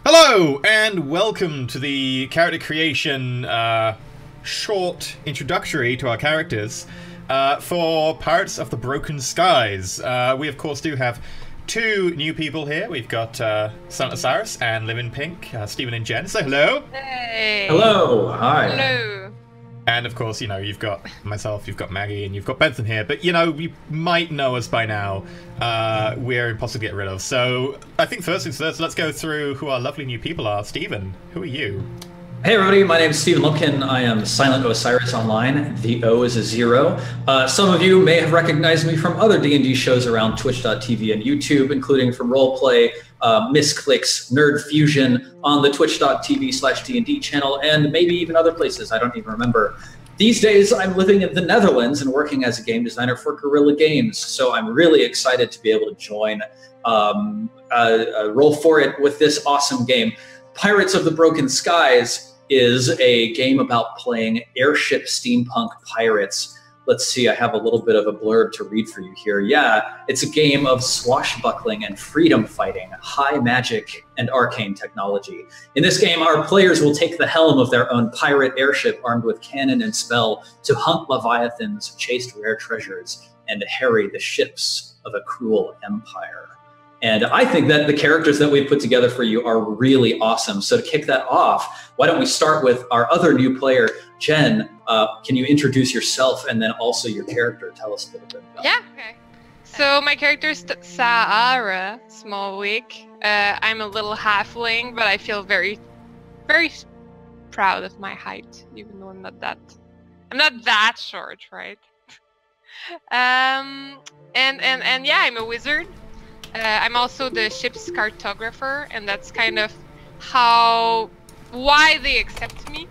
Hello, and welcome to the character creation short introductory to our characters for Pirates of the Broken Skies. We, of course, do have two new people here. We've got Silent Osiris and Live in Pink, Stephen and Jen. Say hello. Hey. Hello. Hi. Hello. And, of course, you know, you've got myself, you've got Maggie, and you've got Benson here. But, you know, you might know us by now. We're impossible to get rid of. So I think first things first, let's go through who our lovely new people are. Stephen, who are you? Hey everybody, my name is Stephen Lumpkin. I am Silent Osiris online. The O is a 0. Some of you may have recognized me from other D&D shows around Twitch.tv and YouTube, including from Roleplay, Misclicks, Nerd Fusion on the Twitch.tv/D&D channel, and maybe even other places. I don't even remember. These days, I'm living in the Netherlands and working as a game designer for Guerrilla Games, so I'm really excited to be able to join roll for it with this awesome game. Pirates of the Broken Skies is a game about playing airship steampunk pirates. Let's see, I have a little bit of a blurb to read for you here. Yeah, it's a game of swashbuckling and freedom fighting, high magic, and arcane technology. In this game, our players will take the helm of their own pirate airship armed with cannon and spell to hunt leviathans, chase rare treasures, and harry the ships of a cruel empire. And I think that the characters that we've put together for you are really awesome. So to kick that off, why don't we start with our other new player, Jen. Can you introduce yourself and then also your character? Tell us a little bit about Yeah, okay. So my character is Saara Smallwick. I'm a little halfling, but I feel very, very proud of my height, even though I'm not that short, right? And yeah, I'm a wizard. I'm also the ship's cartographer, and that's kind of why they accept me,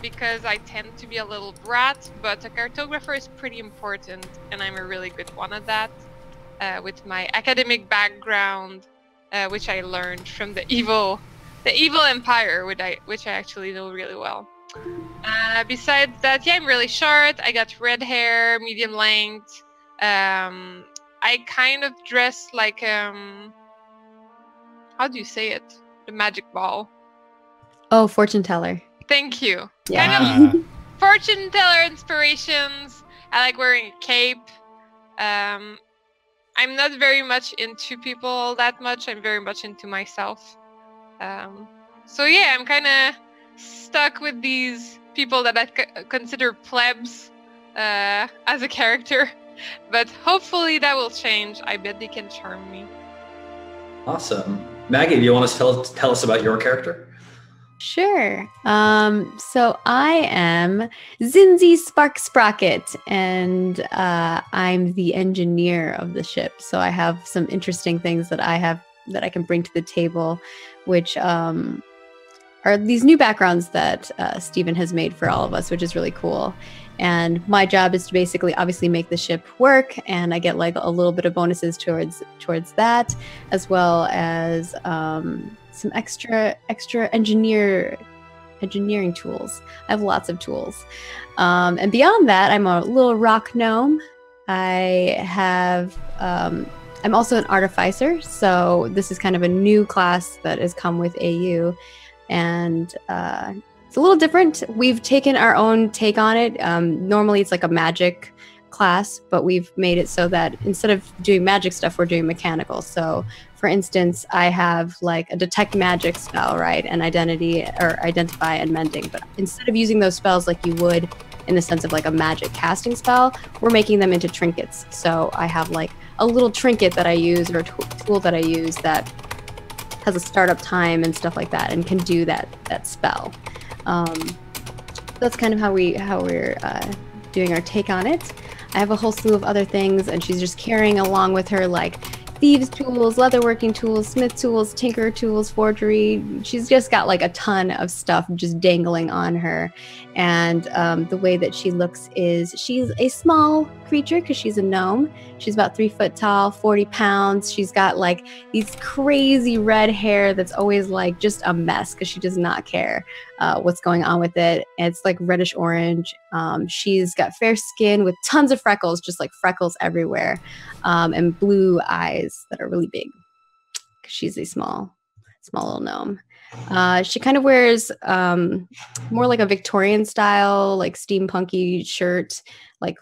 because I tend to be a little brat, but a cartographer is pretty important, and I'm a really good one at that, with my academic background, which I learned from the evil empire, which I actually know really well. Besides that, yeah, I'm really short. I got red hair, medium length. I kind of dress like how do you say it? The magic ball. Oh, fortune teller. Thank you. Yeah. Kind of fortune teller inspirations. I like wearing a cape. I'm not very much into people that much. I'm very much into myself. So yeah, I'm kind of stuck with these people that I consider plebs as a character. But hopefully that will change. I bet they can charm me. Awesome. Maggie, do you want to tell us about your character? Sure. So I am Zinzi Spark Sprocket, and I'm the engineer of the ship. So I have some interesting things that I can bring to the table, which are these new backgrounds that Stephen has made for all of us, which is really cool. And my job is to basically obviously make the ship work, and I get like a little bit of bonuses towards that, as well as some extra engineering tools. I have lots of tools. And beyond that, I'm a little rock gnome. I'm also an artificer, so this is kind of a new class that has come with AU, and it's a little different. We've taken our own take on it. Normally it's like a magic class, but we've made it so that instead of doing magic stuff, we're doing mechanical. So for instance, I have like a detect magic spell, right? And identify and mending. But instead of using those spells like you would in the sense of like a magic casting spell, we're making them into trinkets. So I have like a little trinket that I use, or a tool that I use that has a startup time and stuff like that, and can do that spell. That's kind of how we're doing our take on it. I have a whole slew of other things, and she's just carrying along with her like thieves tools, leatherworking tools, smith tools, tinker tools, forgery. She's just got like a ton of stuff just dangling on her. And the way that she looks is she's a small creature because she's a gnome. She's about 3 foot tall, 40 pounds. She's got like these crazy red hair that's always like just a mess because she does not care what's going on with it. It's like reddish orange. She's got fair skin with tons of freckles, just like freckles everywhere, and blue eyes that are really big because she's a small small little gnome. She kind of wears more like a Victorian style, like steampunky shirt, like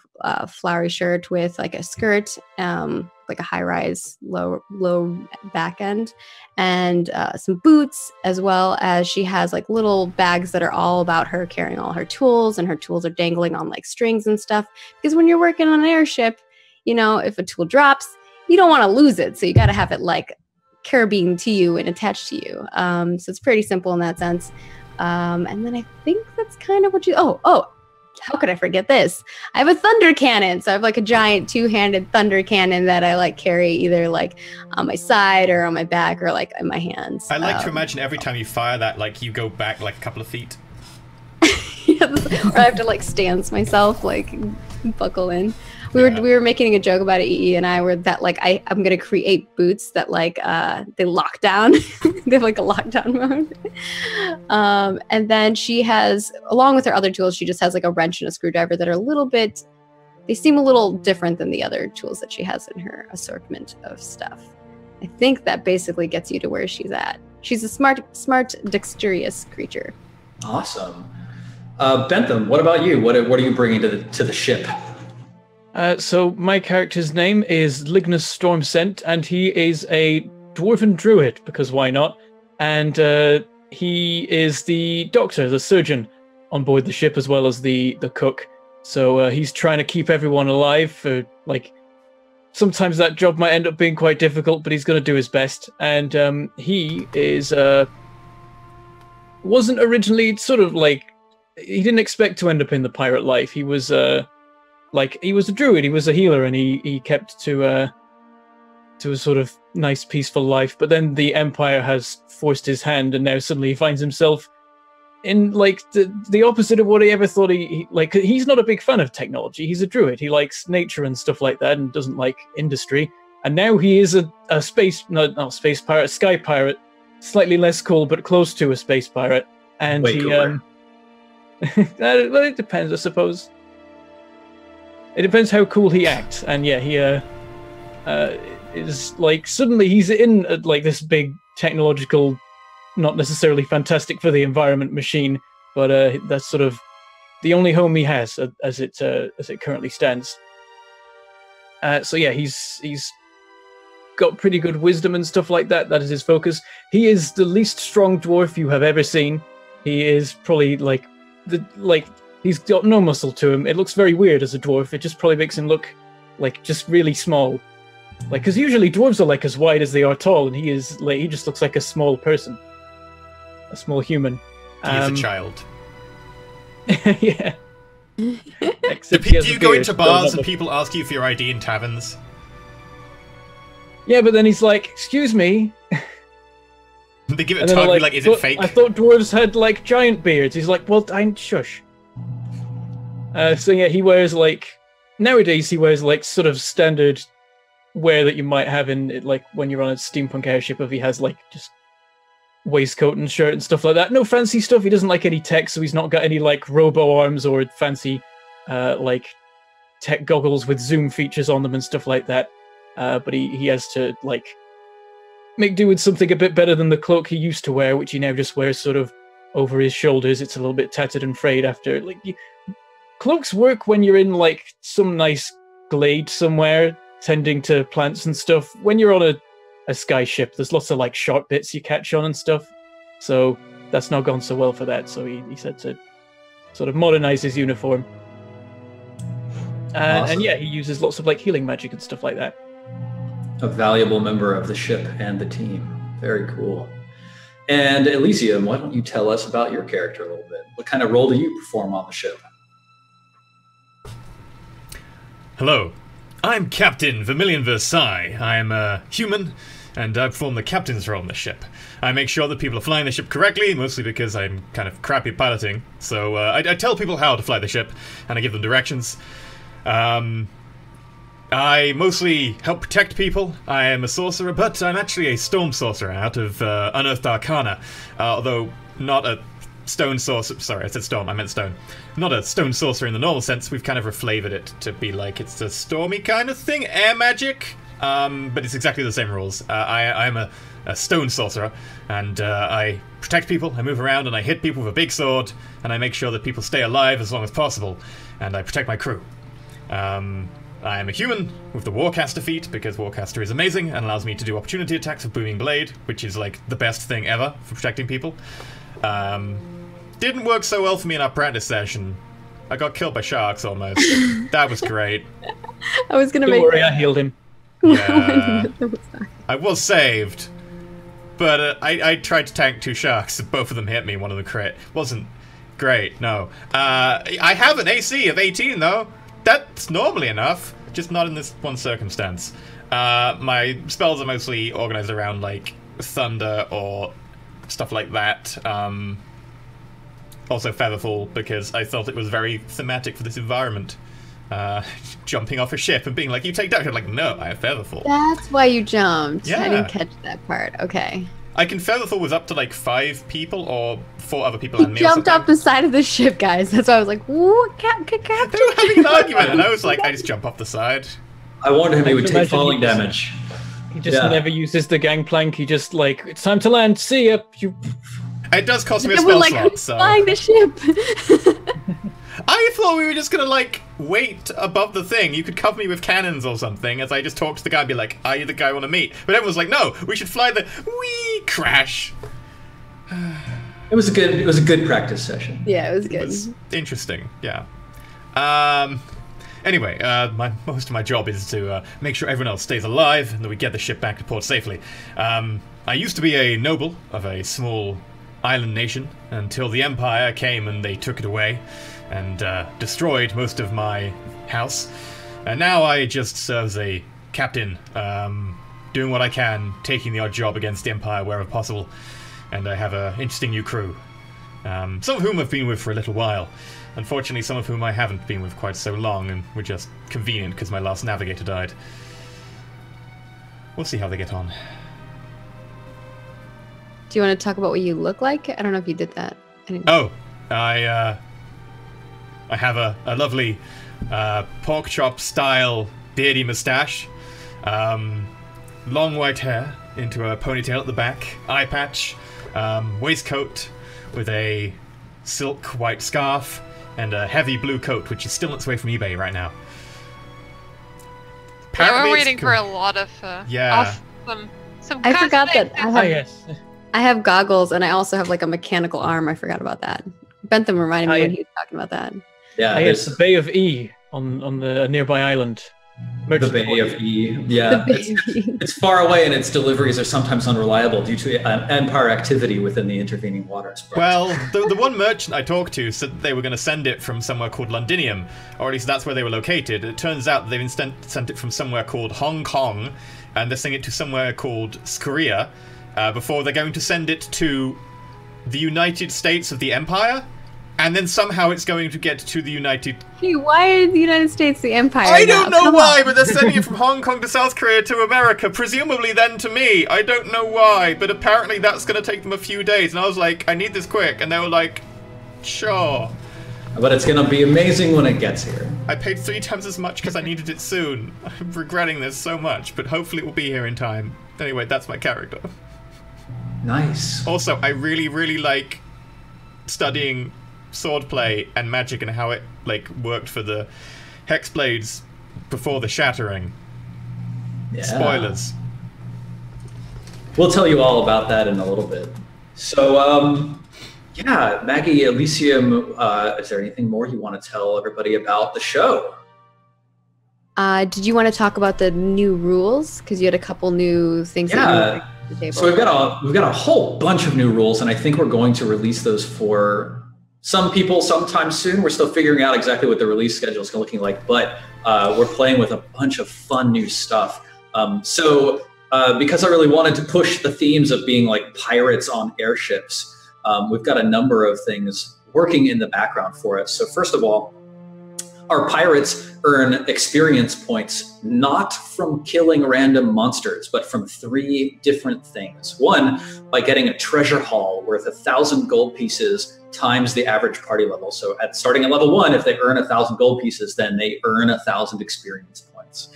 flowery shirt with like a skirt, like a high-rise, low back end, and some boots, as well as she has like little bags that are all about her carrying all her tools, and her tools are dangling on like strings and stuff. Because when you're working on an airship, you know, if a tool drops, you don't want to lose it, so you got to have it like carabined to you and attached to you. So it's pretty simple in that sense. And then I think that's kind of what you. Oh. How could I forget this? I have a thunder cannon. So I have like a giant two-handed thunder cannon that I like carry either like on my side or on my back or like in my hands. I like to imagine every time you fire that, like you go back like a couple of feet. Yes, or I have to like stance myself, like buckle in. We were making a joke about it, EE and I, were that like I'm gonna create boots that like they lock down. They have like a lockdown mode. And then she has, along with her other tools, she just has like a wrench and a screwdriver that are a little bit, they seem a little different than the other tools that she has in her assortment of stuff. I think that basically gets you to where she's at. She's a smart, dexterous creature. Awesome. Bentham, what about you? What are you bringing to the ship? So my character's name is Lignus Stormscent, and he is a dwarven druid, because why not? And he is the doctor, the surgeon on board the ship, as well as the cook. So he's trying to keep everyone alive. Like, sometimes that job might end up being quite difficult, but he's going to do his best. And he is wasn't originally sort of like, he didn't expect to end up in the pirate life. He was he was a druid, he was a healer, and he kept to a sort of nice, peaceful life. But then the Empire has forced his hand, and now suddenly he finds himself in like the opposite of what he ever thought he like. He's not a big fan of technology. He's a druid. He likes nature and stuff like that, and doesn't like industry. And now he is a not space pirate, sky pirate, slightly less cool, but close to a space pirate. And way cooler. Well, it depends, I suppose. It depends how cool he acts, and yeah, he is like suddenly he's in like this big technological, not necessarily fantastic for the environment machine, but that's sort of the only home he has as it currently stands. So yeah, he's got pretty good wisdom and stuff like that. That is his focus. He is the least strong dwarf you have ever seen. He is probably he's got no muscle to him. It looks very weird as a dwarf. It just probably makes him look like just really small. Like, because usually dwarves are like as wide as they are tall, and he just looks like a small person, a small human. He's a child. Yeah. Do you go into bars and people ask you for your ID in taverns? Yeah, but then he's like, "Excuse me." They give it a tug, like, is it fake? I thought dwarves had like giant beards. He's like, "Well, shush." So yeah, he wears nowadays he wears sort of standard wear that you might have in like when you're on a steampunk airship. If he has like just waistcoat and shirt and stuff like that, no fancy stuff. He doesn't like any tech, so he's not got any like robo arms or fancy like tech goggles with zoom features on them and stuff like that. But he has to like make do with something a bit better than the cloak he used to wear, which he now just wears sort of over his shoulders. It's a little bit tattered and frayed after cloaks work when you're in like some nice glade somewhere tending to plants and stuff. When you're on a sky ship, there's lots of like sharp bits you catch on and stuff, so that's not gone so well for that. So he said to sort of modernize his uniform. Awesome. And yeah, he uses lots of like healing magic and stuff like that. A valuable member of the ship and the team. Very cool. And Elysium, why don't you tell us about your character a little bit? What kind of role do you perform on the ship? Hello, I'm Captain Vermilion Versailles. I'm a human, and I perform the captain's role on the ship. I make sure that people are flying the ship correctly, mostly because I'm kind of crappy at piloting. So I tell people how to fly the ship, and I give them directions. I mostly help protect people. I am a sorcerer, but I'm actually a storm sorcerer out of Unearthed Arcana, although not a stone sorcerer. Sorry, I said storm, I meant stone. Not a stone sorcerer in the normal sense. We've kind of reflavored it to be like it's a stormy kind of thing. Air magic? but it's exactly the same rules. I'm a stone sorcerer, and I protect people, I move around, and I hit people with a big sword, and I make sure that people stay alive as long as possible, and I protect my crew. I am a human with the Warcaster feat, because Warcaster is amazing and allows me to do opportunity attacks with Booming Blade, which is like the best thing ever for protecting people. Didn't work so well for me in our practice session. I got killed by sharks almost. That was great. I was gonna Don't make. worry, I healed him. Yeah. I was saved, but I tried to tank 2 sharks, and both of them hit me, one of them crit. Wasn't great, no. I have an AC of 18, though. That's normally enough, just not in this one circumstance. My spells are mostly organized around, like, thunder or stuff like that. Also Featherfall, because I felt it was very thematic for this environment. Jumping off a ship and being like, you take damage. I'm like, no, I have Featherfall. That's why you jumped. Yeah. I didn't catch that part. Okay. I can Featherfall with up to like 5 people or 4 other people He and me. jumped off the side of the ship, guys. That's why I was like, "What, Captain?" They were having an argument, and I was like, I just jump off the side. I warned him he would take Imagine falling he just- damage. He just Yeah. never uses the gangplank. He just like, it's time to land. See ya. You. It does cost me a It was spell like, slot, who's so flying the ship? I thought we were just gonna like wait above the thing. You could cover me with cannons or something as I just talk to the guy and be like, "Are you the guy I want to meet?" But everyone's like, "No, we should fly the wee crash." It was a good practice session. Yeah, it was It good. was interesting, yeah. Anyway, most of my job is to make sure everyone else stays alive and that we get the ship back to port safely. I used to be a noble of a small island nation until the Empire came and they took it away and destroyed most of my house. And now I just serve as a captain, doing what I can, taking the odd job against the Empire wherever possible. And I have an interesting new crew. Some of whom I've been with for a little while. Unfortunately, some of whom I haven't been with quite so long, and were just convenient because my last navigator died. We'll see how they get on. Do you want to talk about what you look like? I don't know if you did that. I didn't- Oh, I have a lovely pork chop style beardy mustache, long white hair into a ponytail at the back, eye patch, waistcoat with a silk white scarf, and a heavy blue coat, which is still on its way from eBay right now. Yeah, Apparently we're it's waiting for a lot of Yeah. some I forgot cosplay that I Ah, have, yes. I have goggles and I also have like a mechanical arm. I forgot about that. Bentham reminded me Ah, when yeah. he was talking about that. Yeah, Ah, yes, there's the Bay of E on the nearby island. the Merchant Bay port. of E. Yeah, The it's, baby. it's far away and its deliveries are sometimes unreliable due to Empire activity within the intervening waters. But Well, the one merchant I talked to said that they were going to send it from somewhere called Londinium, or at least that's where they were located. It turns out they've instead sent it from somewhere called Hong Kong, and they're sending it to somewhere called Korea, before they're going to send it to the United States of the Empire, and then somehow it's going to get to the United... Hey, why is the United States the empire? I don't now? know Come why, on. but they're sending it from Hong Kong to South Korea to America, presumably then to me. I don't know why, but apparently that's going to take them a few days, and I was like, I need this quick, and they were like, sure. but it's gonna be amazing when it gets here. I paid 3 times as much because I needed it soon. I'm regretting this so much, but hopefully it will be here in time. Anyway, that's my character. Nice. Also, I really, really like studying swordplay and magic and how it like worked for the Hexblades before the Shattering. Yeah. Spoilers. We'll tell you all about that in a little bit. So, yeah, Maggie, Elysium, is there anything more you want to tell everybody about the show? Did you want to talk about the new rules? Because you had a couple new things that you Yeah. bring to the table. So we've got a whole bunch of new rules, and I think we're going to release those for some people sometime soon. We're still figuring out exactly what the release schedule is looking like, but we're playing with a bunch of fun new stuff. Because I really wanted to push the themes of being like pirates on airships, we've got a number of things working in the background for us. So first of all, our pirates earn experience points not from killing random monsters, but from 3 different things. One, by getting a treasure haul worth 1,000 gold pieces times the average party level. So starting at level 1, if they earn 1,000 gold pieces, then they earn 1,000 experience points.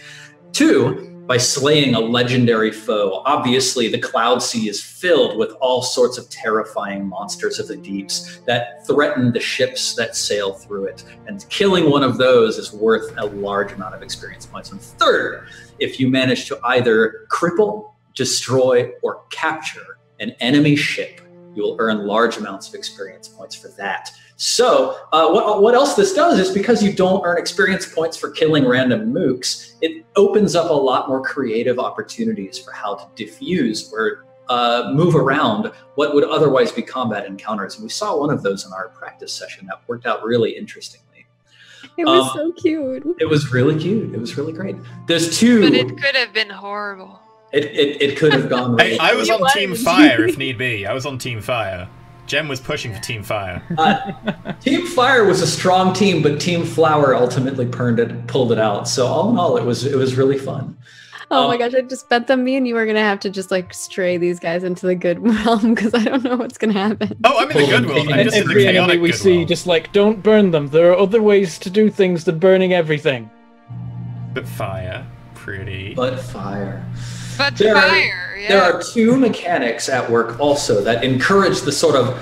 2, by slaying a legendary foe. Obviously, the Cloud Sea is filled with all sorts of terrifying monsters of the deeps that threaten the ships that sail through it. And killing one of those is worth a large amount of experience points. And third, if you manage to either cripple, destroy, or capture an enemy ship, you will earn large amounts of experience points for that. So what else this does is, because you don't earn experience points for killing random mooks, it opens up a lot more creative opportunities for how to diffuse or move around what would otherwise be combat encounters. And we saw one of those in our practice session that worked out really interestingly. It was so cute. It was really cute. It was really great. There's two. But it could have been horrible. It could have gone really I was on Team Fire if need be. I was on Team Fire. Jem was pushing for Team Fire. Team Fire was a strong team, but Team Flower ultimately pulled it out. So all in all, it was really fun. Oh my gosh, I just bet them me and you are going to have to just like stray these guys into the good realm, because I don't know what's going to happen. Oh, I'm in the good world. I'm just in the Every enemy chaotic we good see, world. just like, don't burn them. There are other ways to do things than burning everything. But fire, pretty. But fire. But There are- fire, yeah. There are two mechanics at work also that encourage the sort of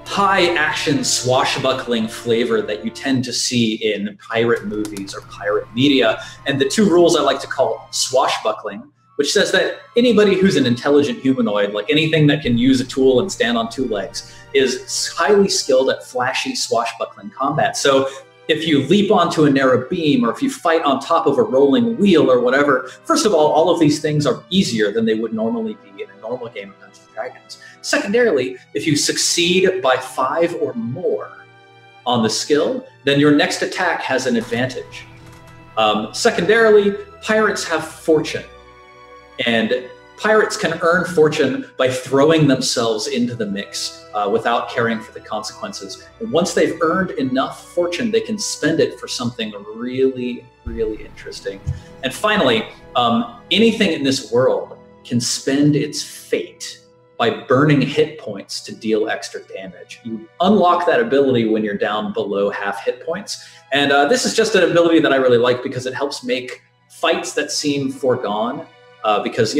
high action swashbuckling flavor that you tend to see in pirate movies or pirate media. And the two rules I like to call swashbuckling, which says that anybody who's an intelligent humanoid, like anything that can use a tool and stand on two legs, is highly skilled at flashy swashbuckling combat. So if you leap onto a narrow beam, or if you fight on top of a rolling wheel or whatever, first of all of these things are easier than they would normally be in a normal game of Dungeons & Dragons. Secondarily, if you succeed by 5 or more on the skill, then your next attack has an advantage. Secondarily, pirates have fortune, and pirates can earn fortune by throwing themselves into the mix without caring for the consequences. And once they've earned enough fortune, they can spend it for something really, really interesting. And finally, anything in this world can spend its fate by burning hit points to deal extra damage. You unlock that ability when you're down below half hit points. And this is just an ability that I really like because it helps make fights that seem foregone, because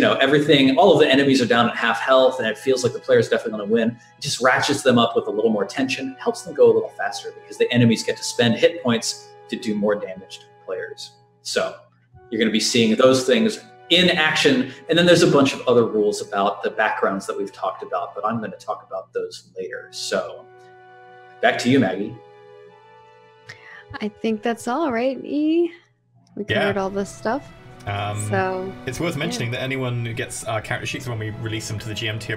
all of the enemies are down at half health and it feels like the player's definitely going to win. It just ratchets them up with a little more tension, helps them go a little faster because the enemies get to spend hit points to do more damage to the players. So you're going to be seeing those things in action. And then there's a bunch of other rules about the backgrounds that we've talked about, but I'm going to talk about those later. So back to you, Maggie. I think that's all, right, E? We covered all this stuff. So it's worth mentioning that anyone who gets our character sheets when we release them to the GM tier,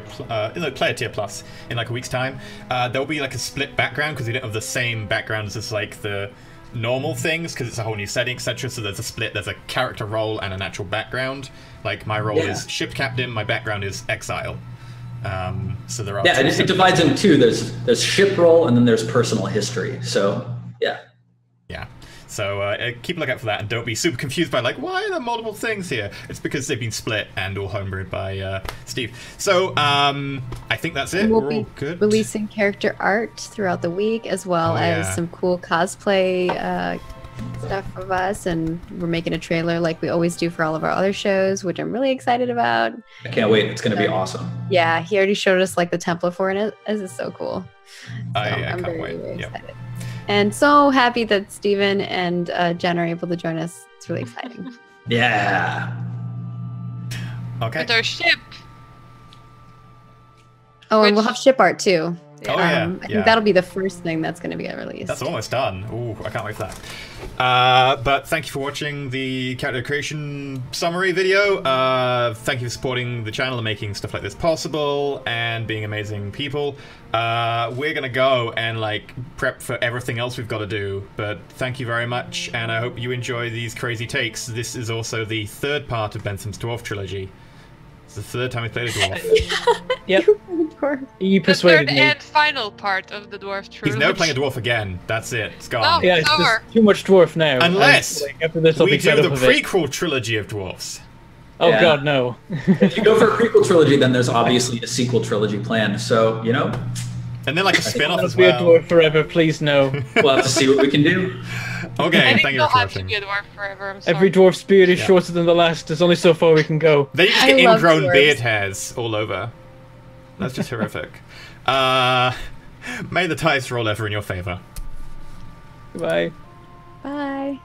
player tier plus in like a week's time, there'll be like a split background because we don't have the same backgrounds as like the normal things because it's a whole new setting, etc. So there's a split. There's a character role and an actual background. Like my role is ship captain. My background is exile. So there are it divides into two. There's ship role and then there's personal history. So yeah. So keep a lookout for that, and don't be super confused by like, why are there multiple things here? It's because they've been split and all homebrewed by Steve. So I think that's it. We'll We're be all good. releasing character art throughout the week, as well as some cool cosplay stuff of us, and we're making a trailer like we always do for all of our other shows, which I'm really excited about. I can't wait. It's going to be awesome. Yeah, he already showed us like the template for it. This is so cool. So I'm can't very, wait. very excited. And so happy that Steven and Jen are able to join us. It's really exciting. Yeah. Okay. With our ship. Oh, and we'll have ship art too. Oh, yeah. I think that'll be the first thing that's going to be released. That's almost done. Ooh, I can't wait for that. But thank you for watching the character creation summary video. Thank you for supporting the channel and making stuff like this possible and being amazing people. We're gonna go and like prep for everything else we've got to do. But thank you very much, and I hope you enjoy these crazy takes. This is also the third part of Benson's Dwarf trilogy. It's the third time we played a dwarf. Yep. You The persuaded third me. and final part of the dwarf trilogy. He's never playing a dwarf again. That's it. It's gone. No. Yeah, it's Over. just too much dwarf now. Unless after this, I'll we be fed do up the of it. prequel trilogy of dwarfs. Oh Yeah. god, no. If you go for a prequel trilogy, then there's obviously a sequel trilogy planned. So, And then like a spin-off I'll as be a well. dwarf forever, please no. We'll have to see what we can do. Okay, I think thank you you'll for have to watching. be a dwarf forever. I'm sorry. Every dwarf's beard is Yeah. shorter than the last. There's only so far we can go. Then you just I get love ingrown dwarves. beard hairs all over. That's just horrific. May the dice roll ever in your favor. Goodbye. Bye.